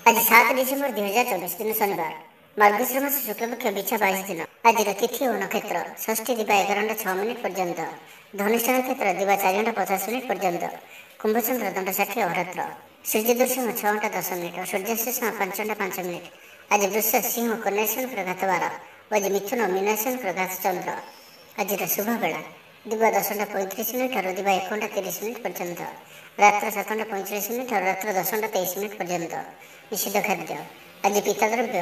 आज 7 डिसेम्बर 2024 दिन शनिवार मार्गशीर मास शुक्लपक्ष बिछा 22 दिन। आज तिथि और नक्षत्र षष्ठी दिवा 11:06 पर्यंत, धनिष्ठा नक्षत्र दिवा 4:50 पर्यंत, कुंभचंद्र दंड 60 अहोरात्र, सूर्य दर्शन 6:10 और सूर्यास्त 5:05। आज वृष सिंह कन्या प्रघात 12 और आज मिथुन मीनाशन प्रघात चंद्र। आज शुभ बेला दिवा 10:35 और दिवा 1:30 पर्यंत, रात्र 7:45 और रात्र 10:23 पर्यंत। निषेध खाद्य आज पिता द्रव्य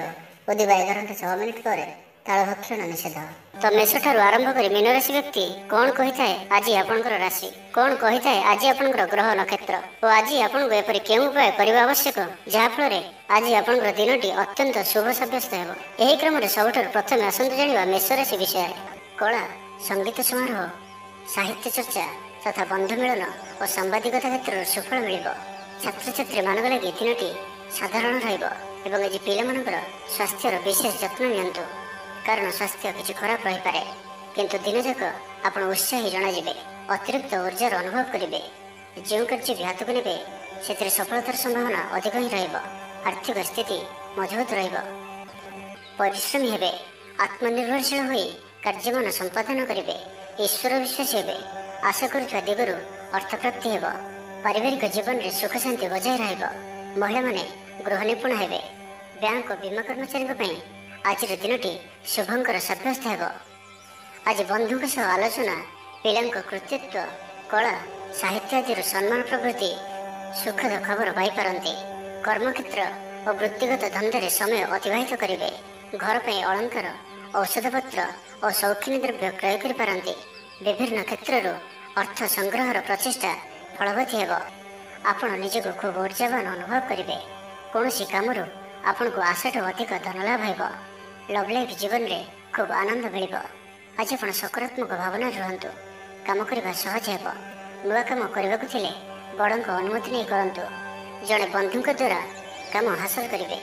और दिवा 11:06 पर ताल भक्षण निषेध। तो मेष ठारू आरंभ कर मीन राशि व्यक्ति कौन कही थाए आज आपणकर राशि, कौन कही थाए आज आपणकर ग्रह नक्षत्र और आज आपको एपरी केउं उपाय करबा आवश्यक जहाँफल आज आपणकर दिनटी अत्यंत शुभ सब्यस्त हो। यही क्रम सबुठ प्रथम आसतु जानिबा मेष राशि विषय। कला संगीत समारोह, साहित्य चर्चा तथा बंधु मिलन और सांबादिकता क्षेत्र सुफल मिल। छात्र छात्री मान लगी दिनटी साधारण रही। आज पिलामानकर स्वास्थ्यर विशेष जत्न नियंतु, कारण स्वास्थ्य किसी खराब रही पारे, किंतु दिन जाक आपण उत्साही जनाजिबे, अतिरिक्त ऊर्जार अनुभव करेंगे। जो कार्य भी हाथ को नेबे से सफलतार संभावना अधिक ही रहिब। आर्थिक स्थिति मजबूत रहिब। परिश्रमी हेबे, आत्मनिर्भरशील होई कार्यमान संपादन करेंगे। ईश्वर विश्वास हेबे, आशा करुवा दिगरु अर्थ प्राप्ति हेब। पारिवारिक जीवन में सुख शांति बजाय रहिब। महिला माने गृह निपुण हेबे। बैंक और बीमा कर्मचारी आज दिनटी शुभंकर सब्यस्त हेब। आज बंधुक सह आलोचना, पिलांक कृतित्व, कला साहित्य आदि सम्मान प्रभृति सुखद खबर पाइपारती। कर्मक्षेत्र और वृत्तिगत धंधे समय अतिबाहित करेंगे। घर पर अलंकार, औषधपत्र और शौखिनी द्रव्य क्रय करें। विभिन्न क्षेत्र अर्थ संग्रहर प्रचेषा फलवती हेब। आपण निजक खूब ऊर्जावान अनुभव करेंगे। कौन कम आपण को आशा अधिक धन लाभ हो। लव लाइफ जीवन में खूब आनंद मिल। आज आप सकारात्मक भावना रुहतु। कम करने सहज हो। नुआ कम करने बड़ अनुमति नहीं करूँ। जड़े बंधु द्वारा कम हासिल करेंगे।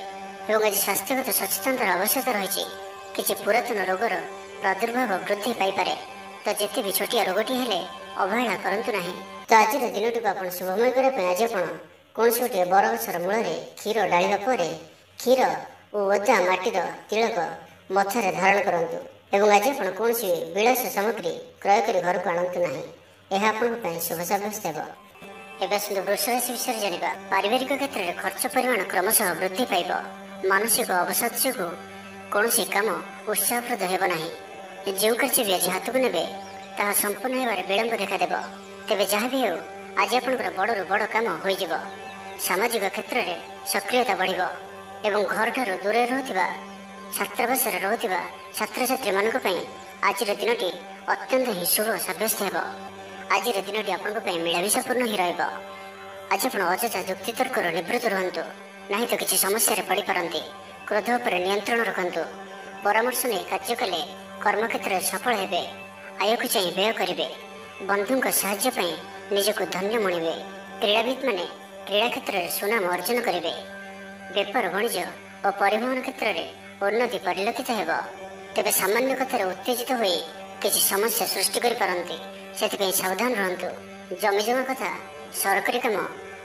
आज स्वास्थ्यगत सचेतनतार आवश्यकता रही। किसी पुरातन रोगर प्रादुर्भाव वृद्धि पाइपे, तो जिते भी छोटिया रोगटी हेले अवहेला करंतु नहीं। तो आज दिनटी को आप शुभमय करने आज आप कौन गोटे बरगछर मूल क्षीर डालिया पर क्षीर और ओदा माटीर तिलक मथार धारण करूँ। एवं आज आप कौन विलास सामग्री क्रय कर घर को आणतु ना। यह आप शुभ सब्यस्त हो। एवं सुंदर वृष राशि विषय जाना। पारिवारिक क्षेत्र में खर्च परिमाण क्रमशः वृद्धि पाइब। मानसिक अवसाद जो कौन कम उत्साहप्रद होना। जो कार्य भी आज हाथ को नेबे ताहा संपूर्ण होबार विलंब देखादेव। तेबे जहाँ भी हो आज आपंकर बड़रू बड़ काम हो। सामाजिक क्षेत्र में सक्रियता बढ़ एवं घर ठार दूर रुवा छात्रावास रुवा छात्र छात्री मान आज दिनटी अत्यंत ही शुभ सब्यस्त हो। आज दिनटी आपंपाई मिलामिशापूर्ण ही रहिब। आज आप अଯଥା युक्तितर्क निवृत्त रुहतु, ना तो किसी समस्या पड़ पारती। क्रोध पर नियंत्रण रखु। परामर्श नहीं कार्य कले कर्मक्षेत्र में सफल हेबे। आय को चाहिए व्यय करेंगे। बंधुक साहाय्य निजक धन्य मणिबे। क्रीड़ाविद माने क्रीड़ा क्षेत्र में सुनाम अर्जन करेंगे। व्यापार वाणिज्य और परिवहन क्षेत्र में उन्नति परिलक्षित हो। तेज सामान्य कथार उत्तेजित हो किसी समस्या सृष्टि करपारती, से सावधान रहतु। जमीजमा कथा, सरकारी काम,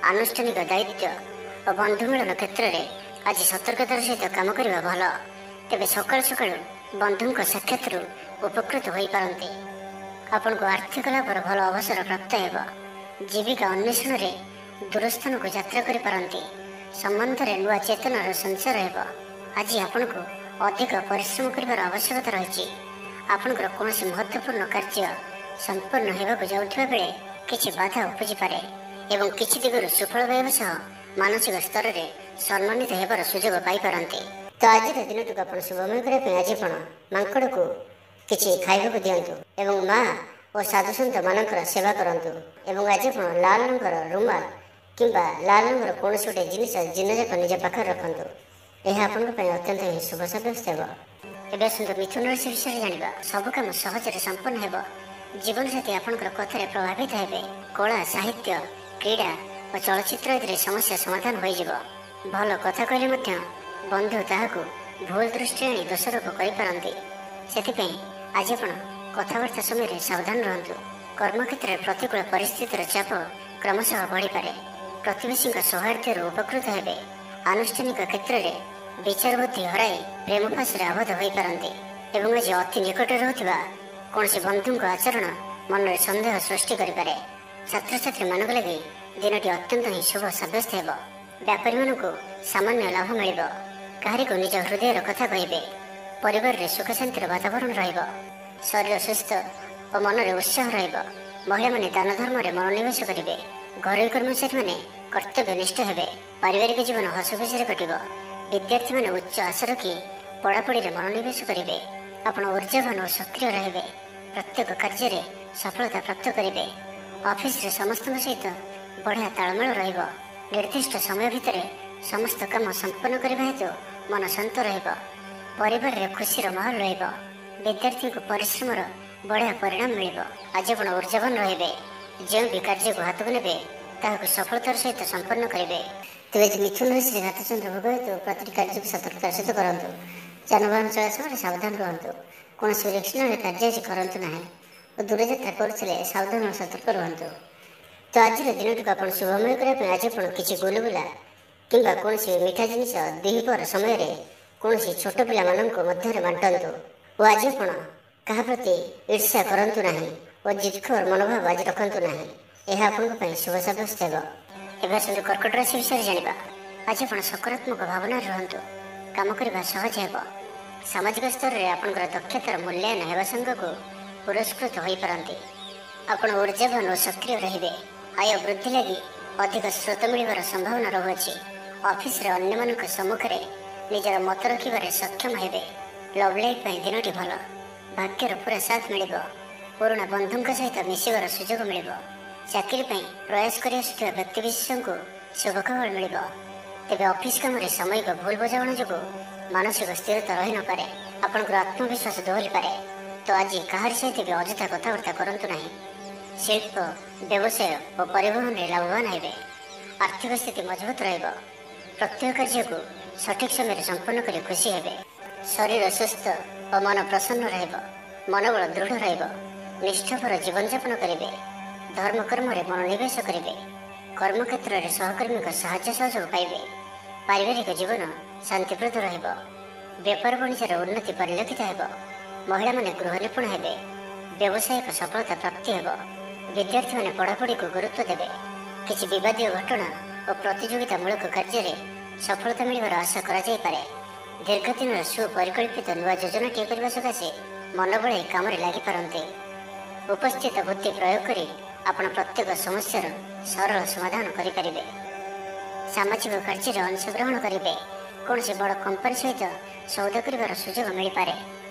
आनुष्ठानिक दायित्व और बंधु मिलन क्षेत्र में आज सतर्कतार सहित काम करने भल। तेज सकाल सकाल बंधुक साक्षात उपकृत हो पारती। आपण को आर्थिक लाभर भल अवसर प्राप्त हो। जीविका अन्वेषण में दूरस्थान को यात्रा करें। संबंध में नुआ चेतनार संचार हो। आज आपण को अधिक परिश्रम कर आवश्यकता रही। आपणकर कौन महत्वपूर्ण कार्य संपूर्ण होगा जाऊा बेले किसी बाधा उपजी पारे एवं किसी दिगरू सुफल पाइबा सह मानसिक स्तर में सम्मानित होबार सुजोग पाइपारती। तो आज दिन को शुभमय करने आज मांकड़ को किसी खाइबा दिंतु एवं माँ और साधुसंत मानकर सेवा करूँ। एवं आज आप लाल रंगर रुमाल किंबा लाल रंगर कौन गोटे जिनिस दिन जाक निज पाखे रखु। यह आपंपाई अत्यंत ही शुभ सब्यस्त हो। एवं सुंदर मिथुन राशि विषय जाना। सब कम सहजरे संपन्न हो। जीवन साथी आपंकर कथार प्रभावित हेबे। कला साहित्य क्रीड़ा और चलचित्र आदि समस्या समाधान हो। भल कथा कहले बंधु ताहाकु भूल दृष्टि आनी दोषारोप करें। से आज आप कथबार्ता समय सावधान रहतु। कर्मक्षेत्र में प्रतिकूल परिस्थितिर चाप क्रमशः बढ़ी पारे। प्रतिवेशी सौहार्द्य उपकृत हेबे। ଆନୁଷ୍ଠାନିକ କ୍ଷେତ୍ରରେ ବିଚାର ବୁଦ୍ଧି ହରାଇ ପ୍ରେମ ଫାଶରେ ଆବଦ୍ଧ ହୋଇପାରନ୍ତି ଏବଂ ଆଜି ଅତି ନିକଟରେ ରହୁଥିବା କୌଣସି ବନ୍ଧୁଙ୍କ ଆଚରଣ ମନରେ ସନ୍ଦେହ ସୃଷ୍ଟି କରିପାରେ। ଛାତ୍ରଛାତ୍ରୀମାନଙ୍କ ଲାଗି ଦିନଟି ଅତ୍ୟନ୍ତ ହିଁ ଶୁଭ ସାବ୍ୟସ୍ତ ହେବ। ବ୍ୟାପାରୀମାନଙ୍କୁ ସାମାନ୍ୟ ଲାଭ ମିଳିବ। କାହାରିକୁ ନିଜ ହୃଦୟର କଥା କହିବେ। ପରିବାରରେ ସୁଖ ଶାନ୍ତିର ବାତାବରଣ ରହିବ। ଶରୀର ସୁସ୍ଥ ଓ ମନରେ ଉତ୍ସାହ ରହିବ। ମହିଳାମାନେ ଦାନ ଧର୍ମରେ ମନୋନିବେଶ କରିବେ। ଘରୋଇ କର୍ମଚାରୀମାନେ କର୍ତ୍ତବ୍ୟନିଷ୍ଠ ହେବେ। ପାରିବାରିକ ଜୀବନ ହସଖୁସିରେ କଟିବ। ବିଦ୍ୟାର୍ଥୀମାନେ ଉଚ୍ଚ ଆଶା ରଖି ପଢ଼ାପଢ଼ିରେ ମନୋନିବେଶ କରିବେ। ଆପଣ ଊର୍ଜାବାନ ଓ ସକ୍ରିୟ ରହିବେ। ପ୍ରତ୍ୟେକ କାର୍ଯ୍ୟରେ ସଫଳତା ପ୍ରାପ୍ତ କରିବେ। ଅଫିସରେ ସମସ୍ତଙ୍କ ସହିତ ବଢ଼ିଆ ତାଳମେଳ ରହିବ। ନିର୍ଦ୍ଦିଷ୍ଟ ସମୟ ଭିତରେ ସମସ୍ତ କାମ ସମ୍ପନ୍ନ କରିବା ହେତୁ ମନ ଶାନ୍ତ ରହିବ। ପରିବାରରେ ଖୁସିର ମାହୋଲ ରହିବ। ବିଦ୍ୟାର୍ଥୀଙ୍କୁ ପରିଶ୍ରମର ବଢ଼ିଆ ପରିଣାମ ମିଳିବ। ଆଜି ଆପଣ ଊର୍ଜାବାନ ରହିବେ। ଯେଉଁ ବି କାର୍ଯ୍ୟକୁ ହାତକୁ ନେବେ ତାହାକୁ ସଫଳତାର ସହିତ ସମ୍ପନ୍ନ କରିବେ। ତେବେ ମିଥୁନ ରାଶିରେ ଘାତଚନ୍ଦ୍ର ଭୋଗ ହେତୁ ପ୍ରତିଟି କାର୍ଯ୍ୟକୁ ସତର୍କତାର ସହିତ କରନ୍ତୁ। ଯାନବାହନ ଚଳାଇବା ସମୟରେ ସାବଧାନ ରୁହନ୍ତୁ। କୌଣସି ରିସ୍କ ନେଇ କାର୍ଯ୍ୟ ଆଜି କରନ୍ତୁ ନାହିଁ ଓ ଦୂରଯାତ୍ରା କରୁଥିଲେ ସାବଧାନ ଓ ସତର୍କ ରୁହନ୍ତୁ। ତ ଆଜିର ଦିନଟିକୁ ଆପଣ ଶୁଭମୟ କରିବା ପାଇଁ ଆଜି ଆପଣ କିଛି ଗୁଲଗୁଲା କିମ୍ବା କୌଣସି ମିଠା ଜିନିଷ ଦ୍ୱିପହର ସମୟରେ କୌଣସି ଛୋଟ ପିଲାମାନଙ୍କ ମଧ୍ୟରେ ବାଣ୍ଟନ୍ତୁ ଓ ଆଜି ଆପଣ କାହା ପ୍ରତି ଈର୍ଷା କରନ୍ତୁ ନାହିଁ ଓ ଜିଦଖୋର ମନୋଭାବ ଆଜି ରଖନ୍ତୁ ନାହିଁ। ଏହା ଆପଣଙ୍କ ପାଇଁ ଶୁଭ ସାବ୍ୟସ୍ତ ହେବ। ଏବେ ଆସନ୍ତୁ କର୍କଟ ରାଶି ବିଷୟରେ ଜାଣିବା। ଆଜି ଆପଣ ସକାରାତ୍ମକ ଭାବନାରେ ରୁହନ୍ତୁ। କାମ କରିବା ସହଜ ହେବ। ସାମାଜିକ ସ୍ତରରେ ଆପଣଙ୍କର ଦକ୍ଷତାର ମୂଲ୍ୟାୟନ ହେବା ସାଙ୍ଗକୁ ପୁରସ୍କୃତ ହୋଇପାରନ୍ତି। ଆପଣ ଊର୍ଜାବାନ ଓ ସକ୍ରିୟ ରହିବେ। ଆୟ ବୃଦ୍ଧି ଲାଗି ଅଧିକ ସ୍ରୋତ ମିଳିବାର ସମ୍ଭାବନା ରହୁଅଛି। ଅଫିସରେ ଅନ୍ୟମାନଙ୍କ ସମ୍ମୁଖରେ ନିଜର ମତ ରଖିବାରେ ସକ୍ଷମ ହେବେ। ଲଭ୍ ଲାଇଫ୍ ପାଇଁ ଦିନଟି ଭଲ। ଭାଗ୍ୟର ପୁରା ସାଥ ମିଳିବ। ପୁରୁଣା ବନ୍ଧୁଙ୍କ ସହିତ ମିଶିବାର ସୁଯୋଗ ମିଳିବ। ଚାକିରି ପାଇଁ ପ୍ରୟାସ କରି ଆସୁଥିବା ବ୍ୟକ୍ତିବିଶେଷଙ୍କୁ ଶୁଭ ଖବର ମିଳିବ। ତେବେ ଅଫିସ କାମରେ ସାମୟିକ ଭୁଲ ବୁଝାମଣା ଯୋଗୁଁ ମାନସିକ ସ୍ଥିରତା ରହିନପାରେ। ଆପଣଙ୍କର ଆତ୍ମବିଶ୍ୱାସ ଦୋହଲିପାରେ। ତ ଆଜି କାହାରି ସହିତ ବି ଅଯଥା କଥାବାର୍ତ୍ତା କରନ୍ତୁ ନାହିଁ। ଶିଳ୍ପ, ବ୍ୟବସାୟ ଓ ପରିବହନରେ ଲାଭବାନ ହେବେ। ଆର୍ଥିକ ସ୍ଥିତି ମଜବୁତ ରହିବ। ପ୍ରତ୍ୟେକ କାର୍ଯ୍ୟକୁ ସଠିକ୍ ସମୟରେ ସମ୍ପନ୍ନ କରି ଖୁସି ହେବେ। ଶରୀର ସୁସ୍ଥ ଓ ମନ ପ୍ରସନ୍ନ ରହିବ। ମନୋବଳ ଦୃଢ଼ ରହିବ। ନିଷ୍ଠାପର ଜୀବନଯାପନ କରିବେ। ଧର୍ମକର୍ମରେ ମନୋନିବେଶ କରିବେ। କର୍ମକ୍ଷେତ୍ରରେ ସହକର୍ମୀଙ୍କ ସାହାଯ୍ୟ ସହଯୋଗ ପାଇବେ। ପାରିବାରିକ ଜୀବନ ଶାନ୍ତିପ୍ରଦ ରହିବ। ବେପାର ବାଣିଜ୍ୟର ଉନ୍ନତି ପରିଲକ୍ଷିତ ହେବ। ମହିଳାମାନେ ଗୃହ ନିପୁଣ ହେବେ। ବ୍ୟବସାୟିକ ସଫଳତା ପ୍ରାପ୍ତି ହେବ। ବିଦ୍ୟାର୍ଥୀମାନେ ପଢ଼ାପଢ଼ିକୁ ଗୁରୁତ୍ୱ ଦେବେ। କିଛି ବିବାଦୀୟ ଘଟଣା ଓ ପ୍ରତିଯୋଗିତାମୂଳକ କାର୍ଯ୍ୟରେ ସଫଳତା ମିଳିବାର ଆଶା କରାଯାଇପାରେ। ଦୀର୍ଘଦିନର ସୁପରିକଳ୍ପିତ ନୂଆ ଯୋଜନାଟିଏ କରିବା ସକାଶେ ମନ ବଳାଇ କାମରେ ଲାଗିପାରନ୍ତି। ଉପସ୍ଥିତ ବୁଦ୍ଧି ପ୍ରୟୋଗ କରି ଆପଣ ପ୍ରତ୍ୟେକ ସମସ୍ୟାର ସରଳ ସମାଧାନ କରିପାରିବେ। ସାମାଜିକ କାର୍ଯ୍ୟରେ ଅଂଶଗ୍ରହଣ କରିବେ। କୌଣସି ବଡ଼ କମ୍ପାନୀ ସହିତ ସୌଦା କରିବାର ସୁଯୋଗ ମିଳିପାରେ।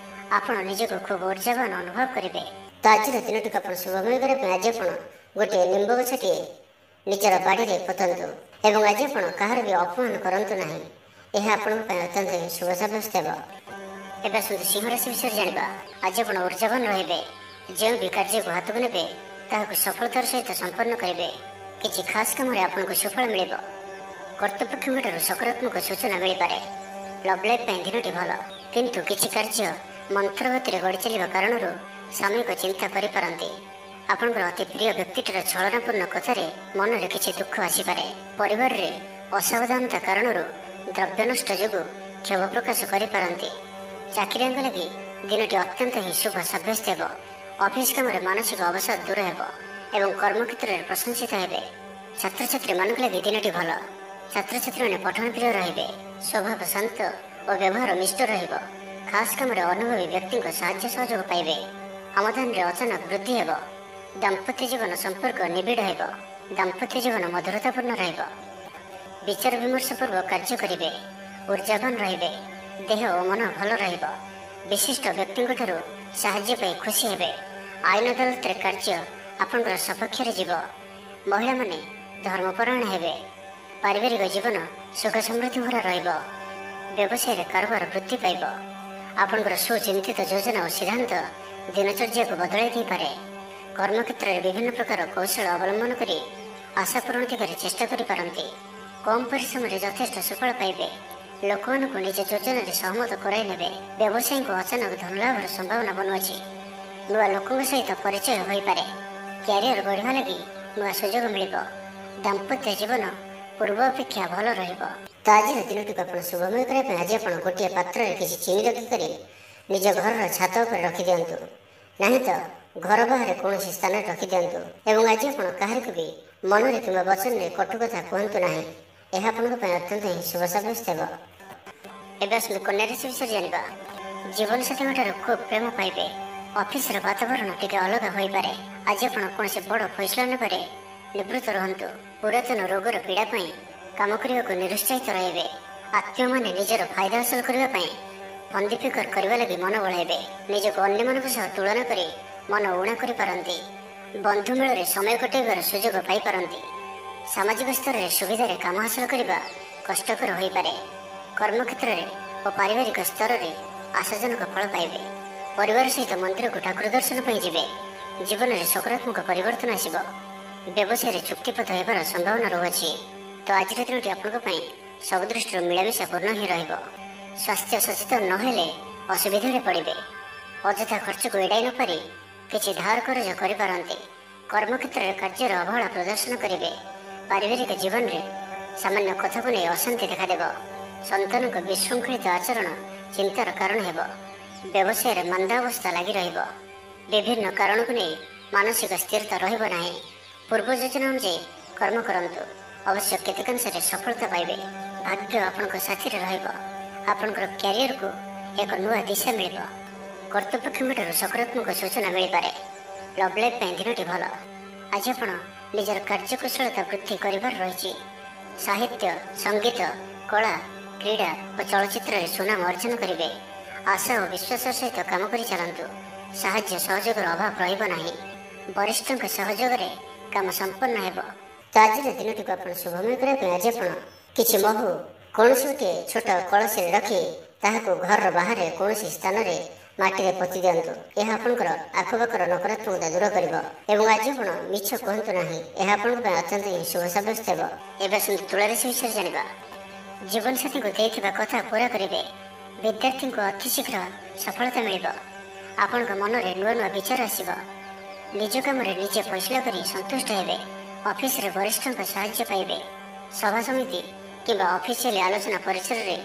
ଆପଣ ନିଜକୁ ଖୁବ୍ ଊର୍ଜାବାନ ଅନୁଭବ କରିବେ। ତ ଆଜିର ଦିନଟିକୁ ଆପଣ ଶୁଭମୟ କରିବା ପାଇଁ ଆଜି ଆପଣ ଗୋଟିଏ ନିମ୍ବ ଗଛଟିଏ ନିଜର ବାଡ଼ିରେ ପୋତନ୍ତୁ ଏବଂ ଆଜି ଆପଣ କାହାର ବି ଅପମାନ କରନ୍ତୁ ନାହିଁ। ଏହା ଆପଣଙ୍କ ପାଇଁ ଅତ୍ୟନ୍ତ ଶୁଭ ସାବ୍ୟସ୍ତ ହେବ। ଏବେ ଆସନ୍ତୁ ସିଂହ ରାଶି ବିଷୟରେ ଜାଣିବା। ଆଜି ଆପଣ ଊର୍ଜାବାନ ରହିବେ। ଯେଉଁ ବି କାର୍ଯ୍ୟକୁ ହାତକୁ ନେବେ ତାହାକୁ ସଫଳତାର ସହିତ ସମ୍ପନ୍ନ କରିବେ। କିଛି ଖାସ୍ କାମରେ ଆପଣଙ୍କୁ ସୁଫଳ ମିଳିବ। କର୍ତ୍ତୃପକ୍ଷଙ୍କଠାରୁ ସକାରାତ୍ମକ ସୂଚନା ମିଳିପାରେ। ଲଭ୍ ଲାଇଫ୍ ପାଇଁ ଦିନଟି ଭଲ, କିନ୍ତୁ କିଛି କାର୍ଯ୍ୟ ମନ୍ଥର ଗତିରେ ଗଡ଼ି ଚାଲିବା କାରଣରୁ ସାମୟିକ ଚିନ୍ତା କରିପାରନ୍ତି। ଆପଣଙ୍କର ଅତି ପ୍ରିୟ ବ୍ୟକ୍ତିଟିର ଛଳନାପୂର୍ଣ୍ଣ କଥାରେ ମନରେ କିଛି ଦୁଃଖ ଆସିପାରେ। ପରିବାରରେ ଅସାବଧାନତା କାରଣରୁ ଦ୍ରବ୍ୟ ନଷ୍ଟ ଯୋଗୁଁ କ୍ଷୋଭ ପ୍ରକାଶ କରିପାରନ୍ତି। ଚାକିରିଆଙ୍କ ଲାଗି ଦିନଟି ଅତ୍ୟନ୍ତ ହିଁ ଶୁଭ ସାବ୍ୟସ୍ତ ହେବ। ଅଫିସ କାମରେ ମାନସିକ ଅବସାଦ ଦୂର ହେବ ଏବଂ କର୍ମକ୍ଷେତ୍ରରେ ପ୍ରଶଂସିତ ହେବେ। ଛାତ୍ରଛାତ୍ରୀମାନଙ୍କ ଲାଗି ଦିନଟି ଭଲ। ଛାତ୍ରଛାତ୍ରୀମାନେ ପଠନପ୍ରିୟ ରହିବେ। ସ୍ୱଭାବ ଶାନ୍ତ ଓ ବ୍ୟବହାର ମିଷ୍ଟ ରହିବ। ଖାସ୍ କାମରେ ଅନୁଭବୀ ବ୍ୟକ୍ତିଙ୍କ ସାହାଯ୍ୟ ସହଯୋଗ ପାଇବେ। ଆମଦାନୀରେ ଅଚାନକ ବୃଦ୍ଧି ହେବ। ଦାମ୍ପତ୍ୟ ଜୀବନ ସମ୍ପର୍କ ନିବିଡ଼ ହେବ। ଦାମ୍ପତ୍ୟ ଜୀବନ ମଧୁରତାପୂର୍ଣ୍ଣ ରହିବ। ବିଚାର ବିମର୍ଶ ପୂର୍ବକ କାର୍ଯ୍ୟ କରିବେ। ଊର୍ଜାବାନ ରହିବେ। ଦେହ ଓ ମନ ଭଲ ରହିବ। ବିଶିଷ୍ଟ ବ୍ୟକ୍ତିଙ୍କଠାରୁ ସାହାଯ୍ୟ ପାଇ ଖୁସି ହେବେ। ଆଇନ ଅଦାଲତରେ କାର୍ଯ୍ୟ ଆପଣଙ୍କର ସପକ୍ଷରେ ଯିବ। ମହିଳାମାନେ ଧର୍ମପରାୟଣ ହେବେ। ପାରିବାରିକ ଜୀବନ ସୁଖ ସମୃଦ୍ଧି ଭରା ରହିବ। ବ୍ୟବସାୟରେ କାରବାର ବୃଦ୍ଧି ପାଇବ। ଆପଣଙ୍କର ସୁଚିନ୍ତିତ ଯୋଜନା ଓ ସିଦ୍ଧାନ୍ତ ଦିନଚର୍ଯ୍ୟାକୁ ବଦଳାଇ ଦେଇପାରେ। କର୍ମକ୍ଷେତ୍ରରେ ବିଭିନ୍ନ ପ୍ରକାର କୌଶଳ ଅବଲମ୍ବନ କରି ଆଶା ପୂରଣ ଦିଗରେ ଚେଷ୍ଟା କରିପାରନ୍ତି। କମ୍ ପରିଶ୍ରମରେ ଯଥେଷ୍ଟ ସୁଫଳ ପାଇବେ। ଲୋକମାନଙ୍କୁ ନିଜ ଯୋଜନାରେ ସହମତ କରାଇ ନେବେ। ବ୍ୟବସାୟୀଙ୍କୁ ଅଚାନକ ଧନଲାଭର ସମ୍ଭାବନା ବନୁଅଛି। ନୂଆ ଲୋକଙ୍କ ସହିତ ପରିଚୟ ହୋଇପାରେ। କ୍ୟାରିୟର ଗଢ଼ିବା ଲାଗି ନୂଆ ସୁଯୋଗ ମିଳିବ। ଦାମ୍ପତ୍ୟ ଜୀବନ ପୂର୍ବ ଅପେକ୍ଷା ଭଲ ରହିବ। ତ ଆଜିର ଦିନଟିକୁ ଆପଣ ଶୁଭମୟ କରିବା ପାଇଁ ଆଜି ଆପଣ ଗୋଟିଏ ପାତ୍ରରେ କିଛି ଚିନି ରଖିକରି ନିଜ ଘରର ଛାତ ଉପରେ ରଖିଦିଅନ୍ତୁ। ନାହିଁ ତ ଘର ବାହାରେ କୌଣସି ସ୍ଥାନରେ ରଖିଦିଅନ୍ତୁ। ଏବଂ ଆଜି ଆପଣ କାହାରିକୁ ବି ମନରେ କିମ୍ବା ବଚନରେ କଟୁ କଥା କୁହନ୍ତୁ ନାହିଁ। ଏହା ଆପଣଙ୍କ ପାଇଁ ଅତ୍ୟନ୍ତ ହିଁ ଶୁଭ ସାବ୍ୟସ୍ତ ହେବ। ଏବେ ଆସନ୍ତୁ କନ୍ୟା ରାଶି ବିଷୟରେ ଜାଣିବା। ଜୀବନସାଥୀଙ୍କଠାରୁ ଖୁବ୍ ପ୍ରେମ ପାଇବେ। ଅଫିସର ବାତାବରଣ ଟିକେ ଅଲଗା ହୋଇପାରେ। ଆଜି ଆପଣ କୌଣସି ବଡ଼ ଫଇସଲା ନେବାରେ ନିବୃତ୍ତ ରୁହନ୍ତୁ। ପୁରାତନ ରୋଗର ପୀଡ଼ା ପାଇଁ କାମ କରିବାକୁ ନିରୁତ୍ସାହିତ ରହିବେ। ଆତ୍ମୀୟମାନେ ନିଜର ଫାଇଦା ହାସଲ କରିବା ପାଇଁ ଫନ୍ଦି ଫିକର କରିବା ଲାଗି ମନ ବଳାଇବେ। ନିଜକୁ ଅନ୍ୟମାନଙ୍କ ସହ ତୁଳନା କରି ମନ ଊଣା କରିପାରନ୍ତି। ବନ୍ଧୁ ମେଳରେ ସମୟ କଟାଇବାର ସୁଯୋଗ ପାଇପାରନ୍ତି। ସାମାଜିକ ସ୍ତରରେ ସୁବିଧାରେ କାମ ହାସଲ କରିବା କଷ୍ଟକର ହୋଇପାରେ। କର୍ମକ୍ଷେତ୍ରରେ ଓ ପାରିବାରିକ ସ୍ତରରେ ଆଶାଜନକ ଫଳ ପାଇବେ। ପରିବାର ସହିତ ମନ୍ଦିରକୁ ଠାକୁର ଦର୍ଶନ ପାଇଁ ଯିବେ। ଜୀବନରେ ସକାରାତ୍ମକ ପରିବର୍ତ୍ତନ ଆସିବ। ବ୍ୟବସାୟରେ ଚୁକ୍ତିପଥ ହେବାର ସମ୍ଭାବନା ରହୁଅଛି। ତ ଆଜିର ଦିନଟି ଆପଣଙ୍କ ପାଇଁ ସବୁ ଦୃଷ୍ଟିରୁ ମିଳାମିଶା ପୂର୍ଣ୍ଣ ହିଁ ରହିବ। ସ୍ୱାସ୍ଥ୍ୟ ସଚେତନ ନହେଲେ ଅସୁବିଧାରେ ପଡ଼ିବେ। ଅଯଥା ଖର୍ଚ୍ଚକୁ ଏଡ଼ାଇ ନପାରି କିଛି ଧାର କରଜ କରିପାରନ୍ତି। କର୍ମକ୍ଷେତ୍ରରେ କାର୍ଯ୍ୟର ଅବହେଳା ପ୍ରଦର୍ଶନ କରିବେ। ପାରିବାରିକ ଜୀବନରେ ସାମାନ୍ୟ କଥାକୁ ନେଇ ଅଶାନ୍ତି ଦେଖାଦେବ। ସନ୍ତାନଙ୍କ ବିଶୃଙ୍ଖଳିତ ଆଚରଣ ଚିନ୍ତାର କାରଣ ହେବ। ବ୍ୟବସାୟରେ ମାନ୍ଦାବସ୍ଥା ଲାଗି ରହିବ। ବିଭିନ୍ନ କାରଣକୁ ନେଇ ମାନସିକ ସ୍ଥିରତା ରହିବ ନାହିଁ। ପୂର୍ବ ଯୋଜନା ଅନୁଯାୟୀ କର୍ମ କରନ୍ତୁ। ଅବଶ୍ୟ କେତେକାଂଶରେ ସଫଳତା ପାଇବେ। ଭାଗ୍ୟ ଆପଣଙ୍କ ସାଥିରେ ରହିବ। ଆପଣଙ୍କର କ୍ୟାରିୟରକୁ ଏକ ନୂଆ ଦିଶା ମିଳିବ। କର୍ତ୍ତୃପକ୍ଷଙ୍କଠାରୁ ସକାରାତ୍ମକ ସୂଚନା ମିଳିପାରେ। ଲଭ୍ ଲାଇଫ୍ ପାଇଁ ଦିନଟି ଭଲ। ଆଜି ଆପଣ ନିଜର କାର୍ଯ୍ୟକୁଶଳତା ବୃଦ୍ଧି କରିବାର ରହିଛି। ସାହିତ୍ୟ, ସଙ୍ଗୀତ, କଳା, କ୍ରୀଡ଼ା ଓ ଚଳଚ୍ଚିତ୍ରରେ ସୁନାମ ଅର୍ଜନ କରିବେ। ଆଶା ଓ ବିଶ୍ୱାସର ସହିତ କାମ କରି ଚାଲନ୍ତୁ। ସାହାଯ୍ୟ ସହଯୋଗର ଅଭାବ ରହିବ ନାହିଁ। ବରିଷ୍ଠଙ୍କ ସହଯୋଗରେ କାମ ସମ୍ପନ୍ନ ହେବ। ତ ଆଜିର ଦିନଟିକୁ ଆପଣ ଶୁଭମୟ କରିବା ପାଇଁ ଆଜି ଆପଣ କିଛି ମହୁ କୌଣସି ଗୋଟିଏ ଛୋଟ କଳସରେ ରଖି ତାହାକୁ ଘରର ବାହାରେ କୌଣସି ସ୍ଥାନରେ ମାଟିରେ ପୋତି ଦିଅନ୍ତୁ। ଏହା ଆପଣଙ୍କର ଆଖପାଖର ନକାରାତ୍ମକତା ଦୂର କରିବ। ଏବଂ ଆଜି ଆପଣ ମିଛ କୁହନ୍ତୁ ନାହିଁ। ଏହା ଆପଣଙ୍କ ପାଇଁ ଅତ୍ୟନ୍ତ ହିଁ ଶୁଭ ସାବ୍ୟସ୍ତ ହେବ। ଏବେ ଆସନ୍ତୁ ତୁଳା ରାଶି ବିଷୟରେ ଜାଣିବା। ଜୀବନସାଥୀଙ୍କୁ ଦେଇଥିବା କଥା ପୁରା କରିବେ। ବିଦ୍ୟାର୍ଥୀଙ୍କୁ ଅତି ଶୀଘ୍ର ସଫଳତା ମିଳିବ। ଆପଣଙ୍କ ମନରେ ନୂଆ ନୂଆ ବିଚାର ଆସିବ। ନିଜ କାମରେ ନିଜେ ଫଇସଲା କରି ସନ୍ତୁଷ୍ଟ ହେବେ। ଅଫିସରେ ବରିଷ୍ଠଙ୍କ ସାହାଯ୍ୟ ପାଇବେ। ସଭା ସମିତି କିମ୍ବା ଅଫିସିଆଲି ଆଲୋଚନା ପରିସରରେ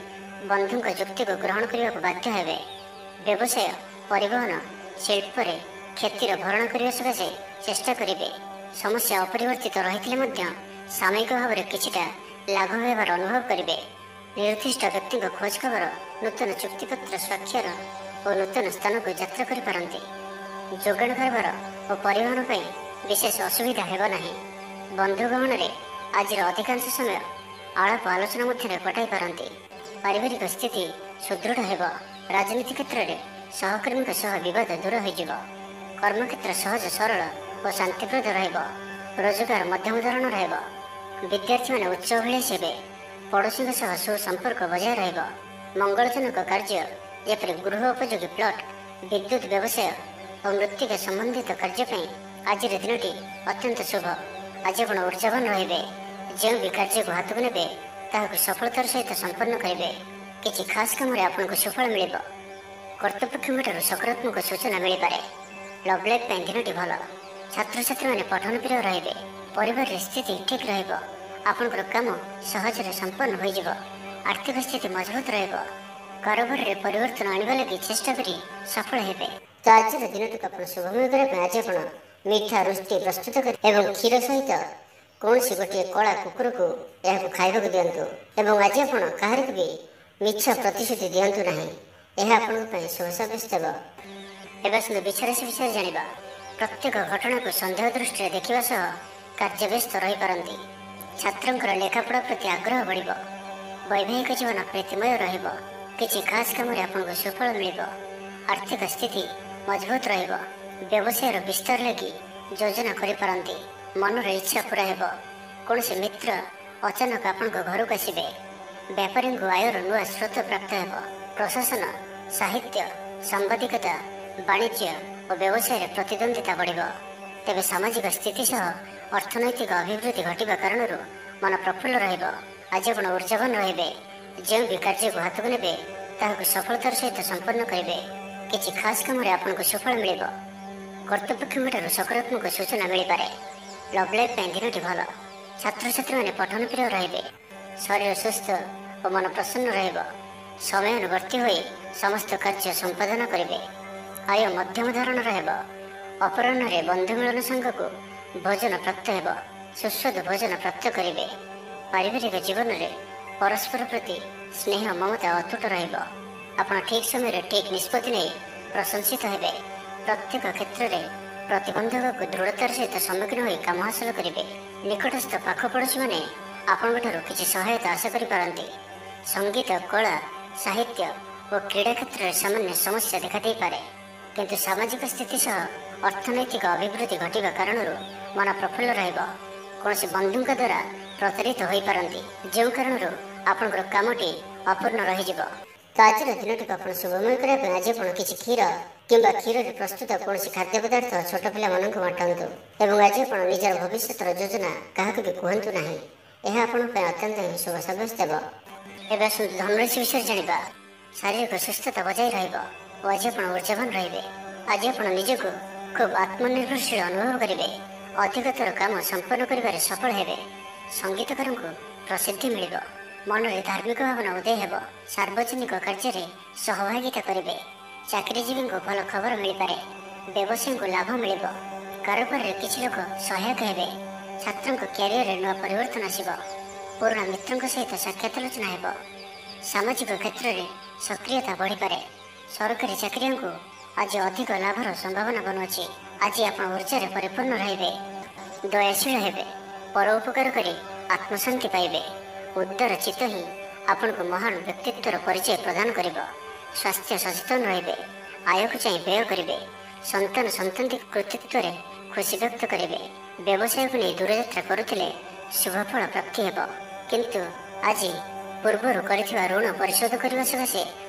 ବନ୍ଧୁଙ୍କ ଯୁକ୍ତିକୁ ଗ୍ରହଣ କରିବାକୁ ବାଧ୍ୟ ହେବେ। ବ୍ୟବସାୟ, ପରିବହନ, ଶିଳ୍ପରେ କ୍ଷତିର ଭରଣ କରିବା ସକାଶେ ଚେଷ୍ଟା କରିବେ। ସମସ୍ୟା ଅପରିବର୍ତ୍ତିତ ରହିଥିଲେ ମଧ୍ୟ ସାମୟିକ ଭାବରେ କିଛିଟା ଲାଘବ ହେବାର ଅନୁଭବ କରିବେ। ନିରୁଦ୍ଦିଷ୍ଟ ବ୍ୟକ୍ତିଙ୍କ ଖୋଜ ଖବର, ନୂତନ ଚୁକ୍ତିପତ୍ର ସ୍ୱାକ୍ଷର ଓ ନୂତନ ସ୍ଥାନକୁ ଯାତ୍ରା କରିପାରନ୍ତି। ଯୋଗାଣ କାରବାର ଓ ପରିବହନ ପାଇଁ ବିଶେଷ ଅସୁବିଧା ହେବ ନାହିଁ। ବନ୍ଧୁ ଗହଣରେ ଆଜିର ଅଧିକାଂଶ ସମୟ ଆଳାପ ଆଲୋଚନା ମଧ୍ୟରେ କଟାଇ ପାରନ୍ତି। ପାରିବାରିକ ସ୍ଥିତି ସୁଦୃଢ଼ ହେବ। ରାଜନୀତି କ୍ଷେତ୍ରରେ ସହକର୍ମୀଙ୍କ ସହ ବିବାଦ ଦୂର ହୋଇଯିବ। କର୍ମକ୍ଷେତ୍ର ସହଜ ସରଳ ଓ ଶାନ୍ତିପ୍ରଦ ରହିବ। ରୋଜଗାର ମଧ୍ୟମ ଧରଣର ହେବ। ବିଦ୍ୟାର୍ଥୀମାନେ ଉଚ୍ଚ ଅଭିଳାଷୀ ହେବେ। ପଡ଼ୋଶୀଙ୍କ ସହ ସୁସମ୍ପର୍କ ବଜାୟ ରହିବ। ମଙ୍ଗଳଜନକ କାର୍ଯ୍ୟ ଯେପରି ଗୃହ ଉପଯୋଗୀ ପ୍ଲଟ୍, ବିଦ୍ୟୁତ୍ ବ୍ୟବସାୟ ଓ ମୃତ୍ତିକା ସମ୍ବନ୍ଧିତ କାର୍ଯ୍ୟ ପାଇଁ ଆଜିର ଦିନଟି ଅତ୍ୟନ୍ତ ଶୁଭ। ଆଜି ଆପଣ ଉର୍ଜାବାନ ରହିବେ। ଯେଉଁ ବି କାର୍ଯ୍ୟକୁ ହାତକୁ ନେବେ ତାହାକୁ ସଫଳତାର ସହିତ ସମ୍ପନ୍ନ କରିବେ। କିଛି ଖାସ୍ କାମରେ ଆପଣଙ୍କୁ ସୁଫଳ ମିଳିବ। କର୍ତ୍ତୃପକ୍ଷଙ୍କଠାରୁ ସକାରାତ୍ମକ ସୂଚନା ମିଳିପାରେ। ଲଭ୍ ଲାଇଫ୍ ପାଇଁ ଦିନଟି ଭଲ। ଛାତ୍ରଛାତ୍ରୀମାନେ ପଠନ ପ୍ରିୟ ରହିବେ। ପରିବାରରେ ସ୍ଥିତି ଠିକ୍ ରହିବ। ଆପଣଙ୍କର କାମ ସହଜରେ ସମ୍ପନ୍ନ ହୋଇଯିବ। ଆର୍ଥିକ ସ୍ଥିତି ମଜବୁତ ରହିବ। କାରବାରରେ ପରିବର୍ତ୍ତନ ଆଣିବା ଲାଗି ଚେଷ୍ଟା କରି ସଫଳ ହେବେ। ତ ଆଜିର ଦିନଟିକୁ ଆପଣ ଶୁଭମୟ କରିବା ପାଇଁ ଆଜି ଆପଣ ମିଠା ରୁଟି ପ୍ରସ୍ତୁତ କରି ଏବଂ କ୍ଷୀର ସହିତ କୌଣସି ଗୋଟିଏ କଳା କୁକୁରକୁ ଏହାକୁ ଖାଇବାକୁ ଦିଅନ୍ତୁ। ଏବଂ ଆଜି ଆପଣ କାହାରିକୁ ବି ମିଛ ପ୍ରତିଶ୍ରୁତି ଦିଅନ୍ତୁ ନାହିଁ। ଏହା ଆପଣଙ୍କ ପାଇଁ ଶୁଭ ସାବ୍ୟସ୍ତ ହେବ। ଏବେ ଆସନ୍ତୁ ବିଛା ରାଶି ବିଷୟରେ ଜାଣିବା। ପ୍ରତ୍ୟେକ ଘଟଣାକୁ ସନ୍ଦେହ ଦୃଷ୍ଟିରେ ଦେଖିବା ସହ କାର୍ଯ୍ୟବ୍ୟସ୍ତ ରହିପାରନ୍ତି। ଛାତ୍ରଙ୍କର ଲେଖାପଢ଼ା ପ୍ରତି ଆଗ୍ରହ ବଢ଼ିବ। ବୈବାହିକ ଜୀବନ ପ୍ରୀତିମୟ ରହିବ। କିଛି ଖାସ୍ କାମରେ ଆପଣଙ୍କୁ ସୁଫଳ ମିଳିବ। ଆର୍ଥିକ ସ୍ଥିତି ମଜବୁତ ରହିବ। ବ୍ୟବସାୟର ବିସ୍ତାର ଲାଗି ଯୋଜନା କରିପାରନ୍ତି। ମନର ଇଚ୍ଛା ପୂରା ହେବ। କୌଣସି ମିତ୍ର ଅଚାନକ ଆପଣଙ୍କ ଘରକୁ ଆସିବେ। ବେପାରୀଙ୍କୁ ଆୟର ନୂଆ ସ୍ରୋତ ପ୍ରାପ୍ତ ହେବ। ପ୍ରଶାସନ, ସାହିତ୍ୟ, ସାମ୍ବାଦିକତା, ବାଣିଜ୍ୟ ଓ ବ୍ୟବସାୟରେ ପ୍ରତିଦ୍ୱନ୍ଦ୍ୱିତା ବଢ଼ିବ। ତେବେ ସାମାଜିକ ସ୍ଥିତି ସହ ଅର୍ଥନୈତିକ ଅଭିବୃଦ୍ଧି ଘଟିବା କାରଣରୁ ମନ ପ୍ରଫୁଲ୍ଲ ରହିବ। ଆଜି ଆପଣ ଉର୍ଜାବାନ ରହିବେ। ଯେଉଁ ବି କାର୍ଯ୍ୟକୁ ହାତକୁ ନେବେ ତାହାକୁ ସଫଳତାର ସହିତ ସମ୍ପନ୍ନ କରିବେ। କିଛି ଖାସ୍ କାମରେ ଆପଣଙ୍କୁ ସୁଫଳ ମିଳିବ। କର୍ତ୍ତୃପକ୍ଷଙ୍କଠାରୁ ସକାରାତ୍ମକ ସୂଚନା ମିଳିପାରେ। ଲଭ୍ ଲାଇଫ୍ ପାଇଁ ଦିନଟି ଭଲ। ଛାତ୍ରଛାତ୍ରୀମାନେ ପଠନପ୍ରିୟ ରହିବେ। ଶରୀର ସୁସ୍ଥ ଓ ମନ ପ୍ରସନ୍ନ ରହିବ। ସମୟାନୁବର୍ତ୍ତୀ ହୋଇ ସମସ୍ତ କାର୍ଯ୍ୟ ସମ୍ପାଦନ କରିବେ। ଆୟ ମଧ୍ୟମ ଧରଣର ହେବ। ଅପରାହ୍ନରେ ବନ୍ଧୁ ମିଳନ ସାଙ୍ଗକୁ ଭୋଜନ ପ୍ରାପ୍ତ ହେବ। ସୁସ୍ୱାଦୁ ଭୋଜନ ପ୍ରାପ୍ତ କରିବେ। ପାରିବାରିକ ଜୀବନରେ ପରସ୍ପର ପ୍ରତି ସ୍ନେହ ମମତା ଅତୁଟ ରହିବ। ଆପଣ ଠିକ୍ ସମୟରେ ଠିକ୍ ନିଷ୍ପତ୍ତି ନେଇ ପ୍ରଶଂସିତ ହେବେ। ପ୍ରତ୍ୟେକ କ୍ଷେତ୍ରରେ ପ୍ରତିବନ୍ଧକକୁ ଦୃଢ଼ତାର ସହିତ ସମ୍ମୁଖୀନ ହୋଇ କାମ ହାସଲ କରିବେ। ନିକଟସ୍ଥ ପାଖ ପଡ଼ୋଶୀମାନେ ଆପଣଙ୍କଠାରୁ କିଛି ସହାୟତା ଆଶା କରିପାରନ୍ତି। ସଙ୍ଗୀତ, କଳା, ସାହିତ୍ୟ ଓ କ୍ରୀଡ଼ା କ୍ଷେତ୍ରରେ ସାମାନ୍ୟ ସମସ୍ୟା ଦେଖାଦେଇପାରେ। କିନ୍ତୁ ସାମାଜିକ ସ୍ଥିତି ସହ ଅର୍ଥନୈତିକ ଅଭିବୃଦ୍ଧି ଘଟିବା କାରଣରୁ ମନ ପ୍ରଫୁଲ୍ଲ ରହିବ। କୌଣସି ବନ୍ଧୁଙ୍କ ଦ୍ୱାରା ପ୍ରତାରିତ ହୋଇପାରନ୍ତି, ଯେଉଁ କାରଣରୁ ଆପଣଙ୍କର କାମଟି ଅପୂର୍ଣ୍ଣ ରହିଯିବ। ତ ଆଜିର ଦିନଟିକୁ ଆପଣ ଶୁଭମୟ କରିବା ପାଇଁ ଆଜି ଆପଣ କିଛି କ୍ଷୀର କିମ୍ବା କ୍ଷୀରରେ ପ୍ରସ୍ତୁତ କୌଣସି ଖାଦ୍ୟ ପଦାର୍ଥ ଛୋଟ ପିଲାମାନଙ୍କୁ ବାଣ୍ଟନ୍ତୁ। ଏବଂ ଆଜି ଆପଣ ନିଜର ଭବିଷ୍ୟତର ଯୋଜନା କାହାକୁ ବି କୁହନ୍ତୁ ନାହିଁ। ଏହା ଆପଣଙ୍କ ପାଇଁ ଅତ୍ୟନ୍ତ ହିଁ ଶୁଭ ସାବ୍ୟସ୍ତ ହେବ। ଏବେ ଆସନ୍ତୁ ଧନରାଶି ବିଷୟରେ ଜାଣିବା। ଶାରୀରିକ ସୁସ୍ଥତା ବଜାୟ ରହିବ ଓ ଆଜି ଆପଣ ଉର୍ଜାବାନ ରହିବେ। ଆଜି ଆପଣ ନିଜକୁ ଖୁବ୍ ଆତ୍ମନିର୍ଭରଶୀଳ ଅନୁଭବ କରିବେ। ଅଧିକତର କାମ ସମ୍ପନ୍ନ କରିବାରେ ସଫଳ ହେବେ। ସଙ୍ଗୀତକାରଙ୍କୁ ପ୍ରସିଦ୍ଧି ମିଳିବ। ମନରେ ଧାର୍ମିକ ଭାବନା ଉଦୟ ହେବ। ସାର୍ବଜନିକ କାର୍ଯ୍ୟରେ ସହଭାଗିତା କରିବେ। ଚାକିରିଜୀବୀଙ୍କୁ ଭଲ ଖବର ମିଳିପାରେ। ବ୍ୟବସାୟୀଙ୍କୁ ଲାଭ ମିଳିବ। କାରବାରରେ କିଛି ଲୋକ ସହାୟକ ହେବେ। ଛାତ୍ରଙ୍କ କ୍ୟାରିୟରରେ ନୂଆ ପରିବର୍ତ୍ତନ ଆସିବ। ପୁରୁଣା ମିତ୍ରଙ୍କ ସହିତ ସାକ୍ଷାତ ଆଲୋଚନା ହେବ। ସାମାଜିକ କ୍ଷେତ୍ରରେ ସକ୍ରିୟତା ବଢ଼ିପାରେ। ସରକାରୀ ଚାକିରିଆଙ୍କୁ ଆଜି ଅଧିକ ଲାଭର ସମ୍ଭାବନା ବନୁଅଛି। ଆଜି ଆପଣ ଉର୍ଜାରେ ପରିପୂର୍ଣ୍ଣ ରହିବେ। ଦୟାଶୀଳ ହେବେ। ପର ଉପକାର କରି ଆତ୍ମଶାନ୍ତି ପାଇବେ। ଉଦାର ଚିତ୍ତ ହିଁ ଆପଣଙ୍କୁ ମହାନ ବ୍ୟକ୍ତିତ୍ୱର ପରିଚୟ ପ୍ରଦାନ କରିବ। ସ୍ୱାସ୍ଥ୍ୟ ସଚେତନ ରହିବେ। ଆୟକୁ ଚାହିଁ ବ୍ୟୟ କରିବେ। ସନ୍ତାନ କୃତିତ୍ୱରେ ଖୁସି ବ୍ୟକ୍ତ କରିବେ। ବ୍ୟବସାୟକୁ ନେଇ ଦୂରଯାତ୍ରା କରୁଥିଲେ ଶୁଭଫଳ ପ୍ରାପ୍ତି ହେବ। କିନ୍ତୁ ଆଜି ପୂର୍ବରୁ କରିଥିବା ଋଣ ପରିଶୋଧ କରିବା ସକାଶେ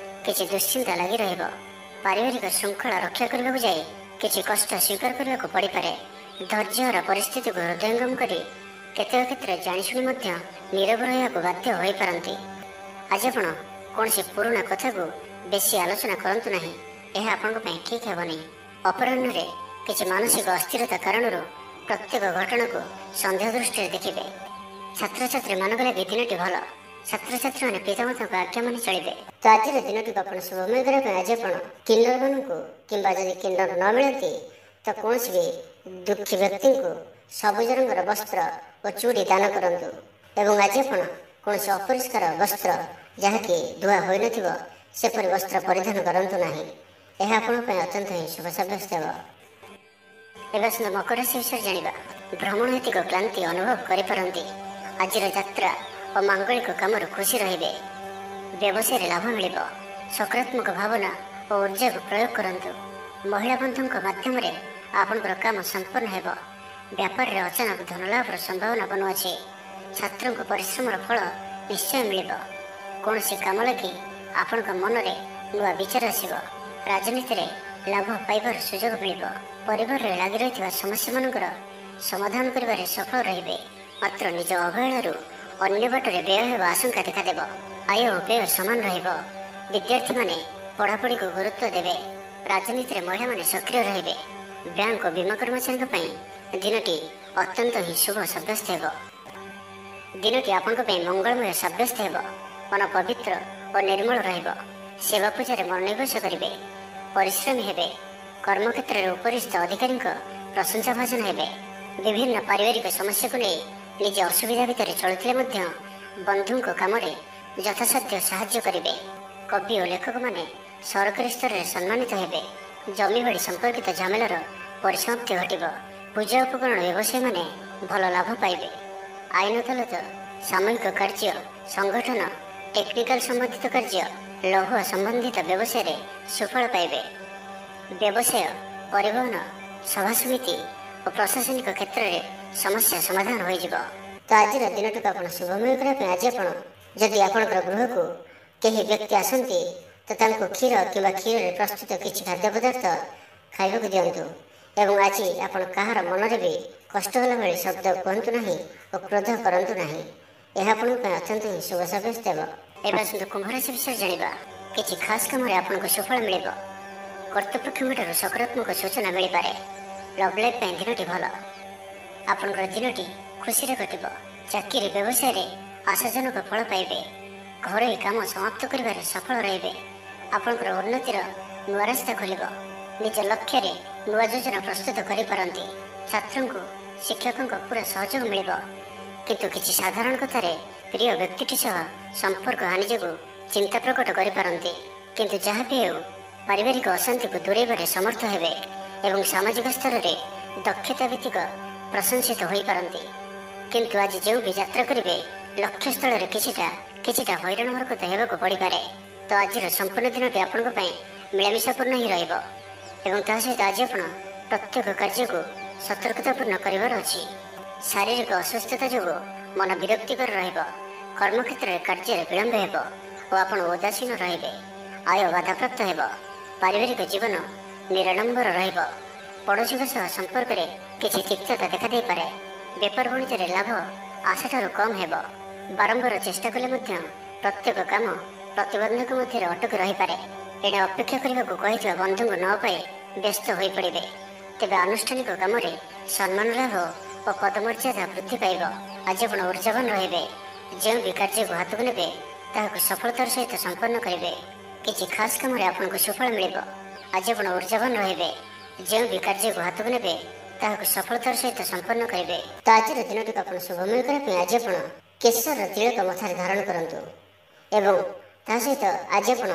କିଛି ଦୁଶ୍ଚିନ୍ତା ଲାଗି ରହିବ। ପାରିବାରିକ ଶୃଙ୍ଖଳା ରକ୍ଷା କରିବାକୁ ଯାଇ କିଛି କଷ୍ଟ ସ୍ୱୀକାର କରିବାକୁ ପଡ଼ିପାରେ। ଧୈର୍ଯ୍ୟହରା ପରିସ୍ଥିତିକୁ ହୃଦୟଙ୍ଗମ କରି କେତେକ କ୍ଷେତ୍ରରେ ଜାଣିଶୁଣି ମଧ୍ୟ ନୀରବ ରହିବାକୁ ବାଧ୍ୟ ହୋଇପାରନ୍ତି। ଆଜି ଆପଣ କୌଣସି ପୁରୁଣା କଥାକୁ ବେଶୀ ଆଲୋଚନା କରନ୍ତୁ ନାହିଁ। ଏହା ଆପଣଙ୍କ ପାଇଁ ଠିକ୍ ହେବନି। ଅପରାହ୍ନରେ କିଛି ମାନସିକ ଅସ୍ଥିରତା କାରଣରୁ ପ୍ରତ୍ୟେକ ଘଟଣାକୁ ସନ୍ଦେହ ଦୃଷ୍ଟିରେ ଦେଖିବେ। ଛାତ୍ରଛାତ୍ରୀମାନଙ୍କ ଲାଗି ଦିନଟି ଭଲ। ଛାତ୍ରଛାତ୍ରୀମାନେ ପିତାମାତାଙ୍କ ଆଜ୍ଞା ମାନି ଚଳିବେ। ତ ଆଜିର ଦିନଟିକୁ ଆପଣ ଶୁଭମୟ କରିବା ପାଇଁ ଆଜି ଆପଣ କିନ୍ନରମାନଙ୍କୁ କିମ୍ବା ଯଦି କିନ୍ନର ନ ମିଳନ୍ତି ତ କୌଣସି ବି ଦୁଃଖୀ ବ୍ୟକ୍ତିଙ୍କୁ ସବୁଜ ରଙ୍ଗର ବସ୍ତ୍ର ଓ ଚୁଡ଼ି ଦାନ କରନ୍ତୁ। ଏବଂ ଆଜି ଆପଣ କୌଣସି ଅପରିଷ୍କାର ବସ୍ତ୍ର ଯାହାକି ଧୁଆ ହୋଇନଥିବ ସେପରି ବସ୍ତ୍ର ପରିଧାନ କରନ୍ତୁ ନାହିଁ। ଏହା ଆପଣଙ୍କ ପାଇଁ ଅତ୍ୟନ୍ତ ହିଁ ଶୁଭ ସାବ୍ୟସ୍ତ ହେବ। ଏବେ ଆସନ୍ତୁ ମକର ରାଶି ବିଷୟରେ ଜାଣିବା। ଭ୍ରମଣ ହେତିକ କ୍ଳାନ୍ତି ଅନୁଭବ କରିପାରନ୍ତି। ଆଜିର ଯାତ୍ରା ଓ ମାଙ୍ଗଳିକ କାମରୁ ଖୁସି ରହିବେ। ବ୍ୟବସାୟରେ ଲାଭ ମିଳିବ। ସକାରାତ୍ମକ ଭାବନା ଓ ଉର୍ଜାକୁ ପ୍ରୟୋଗ କରନ୍ତୁ। ମହିଳା ବନ୍ଧୁଙ୍କ ମାଧ୍ୟମରେ ଆପଣଙ୍କର କାମ ସମ୍ପନ୍ନ ହେବ। ବ୍ୟାପାରରେ ଅଚାନକ ଧନଲାଭର ସମ୍ଭାବନା ବନୁଅଛି। ଛାତ୍ରଙ୍କୁ ପରିଶ୍ରମର ଫଳ ନିଶ୍ଚୟ ମିଳିବ। କୌଣସି କାମ ଲାଗି ଆପଣଙ୍କ ମନରେ ନୂଆ ବିଚାର ଆସିବ। ରାଜନୀତିରେ ଲାଭ ପାଇବାର ସୁଯୋଗ ମିଳିବ। ପରିବାରରେ ଲାଗି ରହିଥିବା ସମସ୍ୟାମାନଙ୍କର ସମାଧାନ କରିବାରେ ସଫଳ ରହିବେ। ମାତ୍ର ନିଜ ଅବହେଳାରୁ ଅନ୍ୟ ବାଟରେ ବ୍ୟୟ ହେବା ଆଶଙ୍କା ଦେଖାଦେବ। ଆୟ ଓ ବ୍ୟୟ ସମାନ ରହିବ। ବିଦ୍ୟାର୍ଥୀମାନେ ପଢ଼ାପଢ଼ିକୁ ଗୁରୁତ୍ୱ ଦେବେ। ରାଜନୀତିରେ ମହିଳାମାନେ ସକ୍ରିୟ ରହିବେ। ବ୍ୟାଙ୍କ ଓ ବୀମା କର୍ମଚାରୀଙ୍କ ପାଇଁ ଦିନଟି ଅତ୍ୟନ୍ତ ହିଁ ଶୁଭ ସାବ୍ୟସ୍ତ ହେବ। ଦିନଟି ଆପଣଙ୍କ ପାଇଁ ମଙ୍ଗଳମୟ ସାବ୍ୟସ୍ତ ହେବ। ମନ ପବିତ୍ର ଓ ନିର୍ମଳ ରହିବ। ସେବା ପୂଜାରେ ମନୋନିବେଶ କରିବେ। ପରିଶ୍ରମୀ ହେବେ। କର୍ମକ୍ଷେତ୍ରରେ ଉପରିସ୍ଥ ଅଧିକାରୀଙ୍କ ପ୍ରଶଂସା ଭାଜନ ହେବେ। ବିଭିନ୍ନ ପାରିବାରିକ ସମସ୍ୟାକୁ ନେଇ ନିଜ ଅସୁବିଧା ଭିତରେ ଚଳୁଥିଲେ ମଧ୍ୟ ବନ୍ଧୁଙ୍କ କାମରେ ଯଥାସାଧ୍ୟ ସାହାଯ୍ୟ କରିବେ। କବି ଓ ଲେଖକମାନେ ସରକାରୀ ସ୍ତରରେ ସମ୍ମାନିତ ହେବେ। ଜମିବାଡ଼ି ସମ୍ପର୍କିତ ଝାମେଲାର ପରିସମାପ୍ତି ଘଟିବ। ପୂଜା ଉପକରଣ ବ୍ୟବସାୟୀମାନେ ଭଲ ଲାଭ ପାଇବେ। ଆଇନ ଅଦାଲତ, ସାମୂହିକ କାର୍ଯ୍ୟ, ସଂଗଠନ, ଟେକ୍ନିକାଲ ସମ୍ବନ୍ଧିତ କାର୍ଯ୍ୟ, ଲୌହ ସମ୍ବନ୍ଧିତ ବ୍ୟବସାୟରେ ସୁଫଳ ପାଇବେ। ବ୍ୟବସାୟ, ପରିବହନ, ସଭାସମିତି ଓ ପ୍ରଶାସନିକ କ୍ଷେତ୍ରରେ ସମସ୍ୟା ସମାଧାନ ହୋଇଯିବ। ତ ଆଜିର ଦିନଟିକୁ ଆପଣ ଶୁଭମୟ କରିବା ପାଇଁ ଆଜି ଆପଣ ଯଦି ଆପଣଙ୍କର ଗୃହକୁ କେହି ବ୍ୟକ୍ତି ଆସନ୍ତି ତ ତାଙ୍କୁ କ୍ଷୀର କିମ୍ବା କ୍ଷୀରରେ ପ୍ରସ୍ତୁତ କିଛି ଖାଦ୍ୟ ପଦାର୍ଥ ଖାଇବାକୁ ଦିଅନ୍ତୁ। ଏବଂ ଆଜି ଆପଣ କାହାର ମନରେ ବି କଷ୍ଟ ହେଲା ଭଳି ଶବ୍ଦ କୁହନ୍ତୁ ନାହିଁ ଓ କ୍ରୋଧ କରନ୍ତୁ ନାହିଁ। ଏହା ଆପଣଙ୍କ ପାଇଁ ଅତ୍ୟନ୍ତ ହିଁ ଶୁଭ ସାବ୍ୟସ୍ତ ହେବ। ଏବେ ଆସନ୍ତୁ କୁମ୍ଭରାଶି ବିଷୟରେ ଜାଣିବା। କିଛି ଖାସ୍ କାମରେ ଆପଣଙ୍କୁ ସୁଫଳ ମିଳିବ। କର୍ତ୍ତୃପକ୍ଷଙ୍କଠାରୁ ସକାରାତ୍ମକ ସୂଚନା ମିଳିପାରେ। ଲଭ୍ ଲାଇଫ୍ ପାଇଁ ଦିନଟି ଭଲ। ଆପଣଙ୍କର ଦିନଟି ଖୁସିରେ କଟିବ। ଚାକିରି ବ୍ୟବସାୟରେ ଆଶାଜନକ ଫଳ ପାଇବେ। ଘରୋଇ କାମ ସମାପ୍ତ କରିବାରେ ସଫଳ ରହିବେ। ଆପଣଙ୍କର ଉନ୍ନତିର ନୂଆ ରାସ୍ତା ଖୋଲିବ। ନିଜ ଲକ୍ଷ୍ୟରେ ନୂଆ ଯୋଜନା ପ୍ରସ୍ତୁତ କରିପାରନ୍ତି। ଛାତ୍ରଙ୍କୁ ଶିକ୍ଷକଙ୍କ ପୁରା ସହଯୋଗ ମିଳିବ। କିନ୍ତୁ କିଛି ସାଧାରଣ କଥାରେ ପ୍ରିୟ ବ୍ୟକ୍ତିଟି ସହ ସମ୍ପର୍କ ହାନି ଯୋଗୁଁ ଚିନ୍ତା ପ୍ରକଟ କରିପାରନ୍ତି। କିନ୍ତୁ ଯାହା ବି ହେଉ ପାରିବାରିକ ଅଶାନ୍ତିକୁ ଦୂରେଇବାରେ ସମର୍ଥ ହେବେ ଏବଂ ସାମାଜିକ ସ୍ତରରେ ଦକ୍ଷତା ଭିତ୍ତିକ ପ୍ରଶଂସିତ ହୋଇପାରନ୍ତି। କିନ୍ତୁ ଆଜି ଯେଉଁ ବି ଯାତ୍ରା କରିବେ ଲକ୍ଷ୍ୟସ୍ଥଳରେ କିଛିଟା ହଇରାଣ ହରକତ ହେବାକୁ ପଡ଼ିପାରେ। ତ ଆଜିର ସମ୍ପୂର୍ଣ୍ଣ ଦିନଟି ଆପଣଙ୍କ ପାଇଁ ମିଳାମିଶାପୂର୍ଣ୍ଣ ହିଁ ରହିବ ଏବଂ ତା ସହିତ ଆଜି ଆପଣ ପ୍ରତ୍ୟେକ କାର୍ଯ୍ୟକୁ ସତର୍କତାପୂର୍ଣ୍ଣ କରିବାର ଅଛି। ଶାରୀରିକ ଅସୁସ୍ଥତା ଯୋଗୁଁ ମନ ବିରକ୍ତିକର ରହିବ। କର୍ମକ୍ଷେତ୍ରରେ କାର୍ଯ୍ୟରେ ବିଳମ୍ବ ହେବ ଓ ଆପଣ ଉଦାସୀନ ରହିବେ। ଆୟ ବାଧାପ୍ରାପ୍ତ ହେବ। ପାରିବାରିକ ଜୀବନ ନିରାଡମ୍ବର ରହିବ। ପଡ଼ୋଶୀଙ୍କ ସହ ସମ୍ପର୍କରେ କିଛି ତିକ୍ତତା ଦେଖାଦେଇପାରେ। ବେପାର ବାଣିଜ୍ୟରେ ଲାଭ ଆଶାଠାରୁ କମ୍ ହେବ। ବାରମ୍ବାର ଚେଷ୍ଟା କଲେ ମଧ୍ୟ ପ୍ରତ୍ୟେକ କାମ ପ୍ରତିବନ୍ଧକ ମଧ୍ୟରେ ଅଟକି ରହିପାରେ। ଏଣେ ଅପେକ୍ଷା କରିବାକୁ କହିଥିବା ବନ୍ଧୁଙ୍କୁ ନ ପାଇ ବ୍ୟସ୍ତ ହୋଇପଡ଼ିବେ। ତେବେ ଆନୁଷ୍ଠାନିକ କାମରେ ସମ୍ମାନ ଲାଭ ଓ ପଦମର୍ଯ୍ୟାଦା ବୃଦ୍ଧି ପାଇବ। ଆଜି ଆପଣ ଉର୍ଜାବାନ ରହିବେ। ଯେଉଁ ବି କାର୍ଯ୍ୟକୁ ହାତକୁ ନେବେ ତାହାକୁ ସଫଳତାର ସହିତ ସମ୍ପନ୍ନ କରିବେ। କିଛି ଖାସ୍ କାମରେ ଆପଣଙ୍କୁ ସୁଫଳ ମିଳିବ। ଆଜି ଆପଣ ଉର୍ଜାବାନ ରହିବେ। ଯେଉଁ ବି କାର୍ଯ୍ୟକୁ ହାତକୁ ନେବେ ତାହାକୁ ସଫଳତାର ସହିତ ସମ୍ପନ୍ନ କରିବେ। ତ ଆଜିର ଦିନଟିକୁ ଆପଣ ଶୁଭମୟ କରିବା ପାଇଁ ଆଜି ଆପଣ କେଶର ତିଳକ ମଥାରେ ଧାରଣ କରନ୍ତୁ ଏବଂ ତା ସହିତ ଆଜି ଆପଣ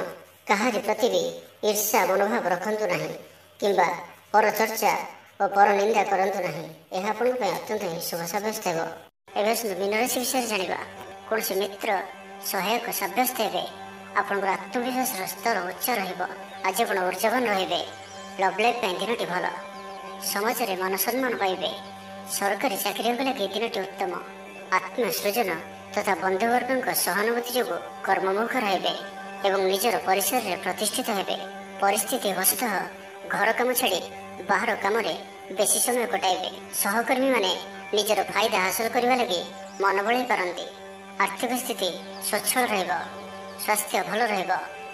କାହାରି ପ୍ରତି ବି ଈର୍ଷା ମନୋଭାବ ରଖନ୍ତୁ ନାହିଁ କିମ୍ବା ପରଚର୍ଚ୍ଚା ଓ ପରନିନ୍ଦା କରନ୍ତୁ ନାହିଁ। ଏହା ଆପଣଙ୍କ ପାଇଁ ଅତ୍ୟନ୍ତ ହିଁ ଶୁଭ ସାବ୍ୟସ୍ତ ହେବ। ଏବେ ଆସନ୍ତୁ ମୀନ ରାଶି ବିଷୟରେ ଜାଣିବା। କୌଣସି ମିତ୍ର ସହାୟକ ସାବ୍ୟସ୍ତ ହେବେ। ଆପଣଙ୍କର ଆତ୍ମବିଶ୍ୱାସର ସ୍ତର ଉଚ୍ଚ ରହିବ। ଆଜି ଆପଣ ଉର୍ଜାବାନ ରହିବେ। ଲଭ୍ ଲାଇଫ୍ ପାଇଁ ଦିନଟି ଭଲ। ସମାଜରେ ମାନ ସମ୍ମାନ ପାଇବେ। ସରକାରୀ ଚାକିରିଙ୍କ ଲାଗି ଦିନଟି ଉତ୍ତମ। ଆତ୍ମସୃଜନ ତଥା ବନ୍ଧୁବର୍ଗଙ୍କ ସହାନୁଭୂତି ଯୋଗୁଁ କର୍ମମୁଖର ହେବେ ଏବଂ ନିଜର ପରିସରରେ ପ୍ରତିଷ୍ଠିତ ହେବେ। ପରିସ୍ଥିତି ବଶତଃ ଘର କାମ ଛାଡ଼ି ବାହାର କାମରେ ବେଶୀ ସମୟ କଟାଇବେ। ସହକର୍ମୀମାନେ ନିଜର ଫାଇଦା ହାସଲ କରିବା ଲାଗି ମନ ବଳାଇ ପାରନ୍ତି। ଆର୍ଥିକ ସ୍ଥିତି ସ୍ୱଚ୍ଛଳ ରହିବ। ସ୍ୱାସ୍ଥ୍ୟ ଭଲ ରହିବ।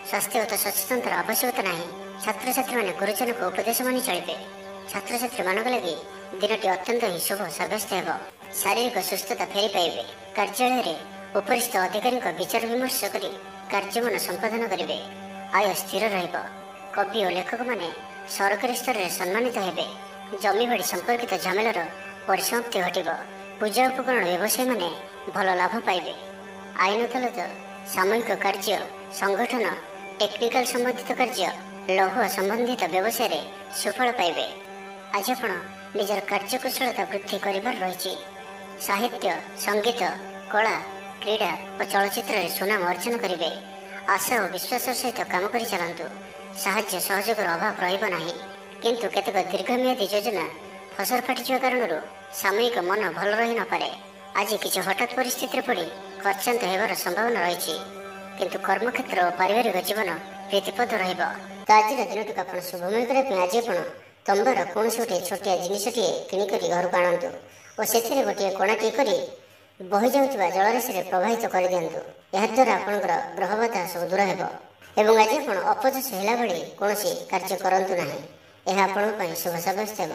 ସ୍ୱାସ୍ଥ୍ୟଗତ ସଚେତନତାର ଆବଶ୍ୟକତା ନାହିଁ। ଛାତ୍ରଛାତ୍ରୀମାନେ ଗୁରୁଜନଙ୍କ ଉପଦେଶ ମାନି ଚଳିବେ। ଛାତ୍ରଛାତ୍ରୀମାନଙ୍କ ଲାଗି ଦିନଟି ଅତ୍ୟନ୍ତ ହିଁ ଶୁଭ ସାବ୍ୟସ୍ତ ହେବ। ଶାରୀରିକ ସୁସ୍ଥତା ଫେରି ପାଇବେ। କାର୍ଯ୍ୟାଳୟରେ ଉପରିସ୍ଥ ଅଧିକାରୀଙ୍କ ବିଚାର ବିମର୍ଶ କରି କାର୍ଯ୍ୟମାନ ସମ୍ପାଦନ କରିବେ। ଆୟ ସ୍ଥିର ରହିବ। କବି ଓ ଲେଖକମାନେ ସରକାରୀ ସ୍ତରରେ ସମ୍ମାନିତ ହେବେ। ଜମିବାଡ଼ି ସମ୍ପର୍କିତ ଝାମେଲାର ପରିସମାପ୍ତି ଘଟିବ। ପୂଜା ଉପକରଣ ବ୍ୟବସାୟୀମାନେ ଭଲ ଲାଭ ପାଇବେ। ଆଇନ ଅଦାଲତ, ସାମୂହିକ କାର୍ଯ୍ୟ, ସଂଗଠନ, ଟେକ୍ନିକାଲ ସମ୍ବନ୍ଧିତ କାର୍ଯ୍ୟ, ଲୌହ ସମ୍ବନ୍ଧିତ ବ୍ୟବସାୟରେ ସୁଫଳ ପାଇବେ। ଆଜି ଆପଣ ନିଜର କାର୍ଯ୍ୟକୁଶଳତା ବୃଦ୍ଧି କରିବାର ରହିଛି। ସାହିତ୍ୟ, ସଙ୍ଗୀତ, କଳା, କ୍ରୀଡ଼ା ଓ ଚଳଚ୍ଚିତ୍ରରେ ସୁନାମ ଅର୍ଜନ କରିବେ। ଆଶା ଓ ବିଶ୍ୱାସର ସହିତ କାମ କରି ଚାଲନ୍ତୁ। ସାହାଯ୍ୟ ସହଯୋଗର ଅଭାବ ରହିବ ନାହିଁ। କିନ୍ତୁ କେତେକ ଦୀର୍ଘମିଆଦୀ ଯୋଜନା ଫସର ଫାଟିଯିବା କାରଣରୁ ସାମୟିକ ମନ ଭଲ ରହିନପାରେ। ଆଜି କିଛି ହଠାତ୍ ପରିସ୍ଥିତିରେ ପଡ଼ି ଖର୍ଚ୍ଚାନ୍ତ ହେବାର ସମ୍ଭାବନା ରହିଛି। କିନ୍ତୁ କର୍ମକ୍ଷେତ୍ର ଓ ପାରିବାରିକ ଜୀବନ ପ୍ରୀତିପଦ ରହିବ। ତ ଆଜିର ଦିନଟିକୁ ଆପଣ ଶୁଭମୟ କରିବା ପାଇଁ ଆଜି ଆପଣ ତମ୍ବାର କୌଣସି ଗୋଟିଏ ଛୋଟିଆ ଜିନିଷଟିଏ କିଣିକରି ଘରକୁ ଆଣନ୍ତୁ ଓ ସେଥିରେ ଗୋଟିଏ କଣାଟିଏ କରି ବହିଯାଉଥିବା ଜଳରାଶିରେ ପ୍ରବାହିତ କରିଦିଅନ୍ତୁ। ଏହାଦ୍ୱାରା ଆପଣଙ୍କର ଗ୍ରହବାଧା ସବୁ ଦୂର ହେବ ଏବଂ ଆଜି ଆପଣ ଅପଯଶ ହେଲା ଭଳି କୌଣସି କାର୍ଯ୍ୟ କରନ୍ତୁ ନାହିଁ। ଏହା ଆପଣଙ୍କ ପାଇଁ ଶୁଭ ସାବ୍ୟସ୍ତ ହେବ।